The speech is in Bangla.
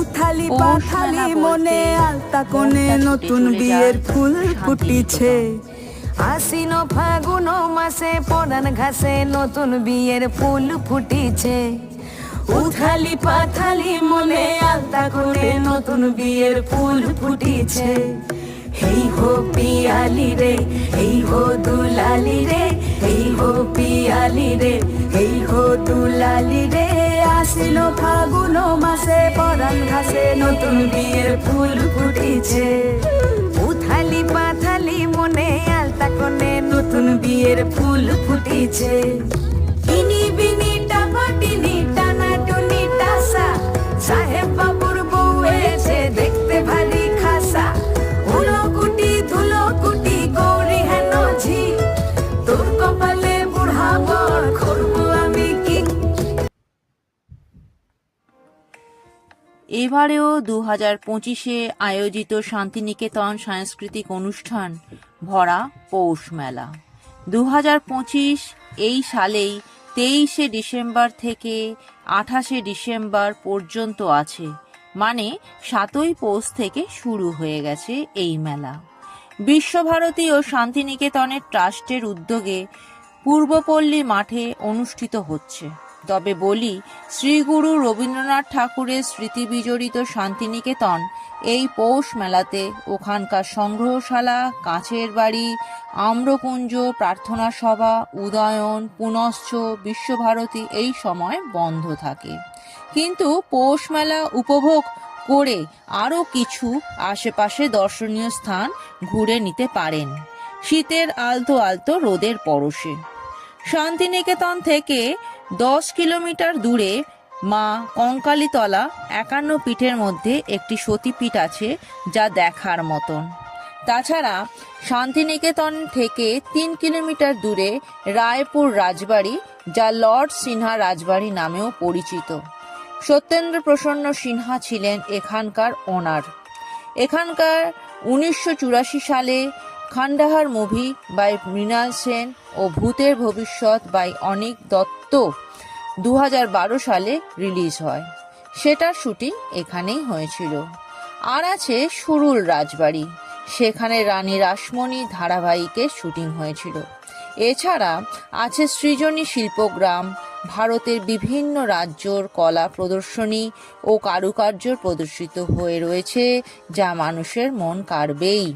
উথালি পাথালি মনে আলতা কোণে নতুন বিয়ের ফুল ফুটিছে। আশ্বিন ফাগুন মাসে পরান ঘাসে নতুন বিয়ের ফুল ফুটিছে। উথালি পাথালি মনে আলতা কোণে নতুন বিয়ের ফুল ফুটিছে। হেই হো পিয়ালি রে, হেই হো দুলালি রে, হেই হো পিয়ালি রে, হেই হো দুলালি রে। আশ্বিন ফাগুন মাসে পরান ঘাসে নতুন বিয়ের ফুল ফুটিছে। উথালি পাথালি মনে আলতা কোণে নতুন বিয়ের ফুল ফুটিছে। ইনি বিনি টাপাটিনি টানা টুনি টাসা, সাহেব বাবুর বউ এসে দেখতে ভারী খাসা। উলো কুটি ধুলো কুটি গৌরী হেন ঝি, তোর কপালে বুড়া বর করবো আমি কি। এবারেও 2025-এ আয়োজিত শান্তিনিকেতন সাংস্কৃতিক অনুষ্ঠান ভরা পৌষ মেলা। 2025 এই সালেই 23শে ডিসেম্বর থেকে 28শে ডিসেম্বর পর্যন্ত আছে, মানে 7ই পৌষ থেকে শুরু হয়ে গেছে এই মেলা। বিশ্বভারতী ও শান্তিনিকেতনের ট্রাস্টের উদ্যোগে পূর্বপল্লী মাঠে অনুষ্ঠিত হচ্ছে। তবে বলি, শ্রীগুরু রবীন্দ্রনাথ ঠাকুরের স্মৃতি বিজড়িত শান্তিনিকেতন এই পৌষ মেলাতে ওখানকার সংগ্রহশালা, কাঁচের বাড়ি, আম্রকুঞ্জ, প্রার্থনা সভা, উদয়ন, পুনশ্চ, বিশ্বভারতী এই সময় বন্ধ থাকে। কিন্তু পৌষ মেলা উপভোগ করে আরও কিছু আশেপাশে দর্শনীয় স্থান ঘুরে নিতে পারেন শীতের আলতো আলতো রোদের পরশে। শান্তিনিকেতন থেকে 10 কিলোমিটার দূরে মা কঙ্কালীতলা 51 পীঠের মধ্যে একটি সতীপীঠ আছে, যা দেখার মতন। তাছাড়া শান্তিনিকেতন থেকে 3 কিলোমিটার দূরে রায়পুর রাজবাড়ি, যা লর্ড সিনহা রাজবাড়ি নামেও পরিচিত। সত্যেন্দ্র প্রসন্ন সিনহা ছিলেন এখানকার ওনার। এখানকার 1984 সালে খান্ডাহার মুভি বাই মৃণাল সেন ও ভূতের ভবিষ্যৎ বাই অনিক দত্ত 2012 সালে রিলিজ হয়। সেটার শুটিং এখানেই হয়েছিল। আর আছে সুরুল রাজবাড়ি, সেখানে রানী রাসমণি ধারাবাহিকের শুটিং হয়েছিল। এছাড়া আছে সৃজনী শিল্পগ্রাম, ভারতের বিভিন্ন রাজ্যর কলা প্রদর্শনী ও কারুকার্য প্রদর্শিত হয়ে রয়েছে, যা মানুষের মন কাড়বেই।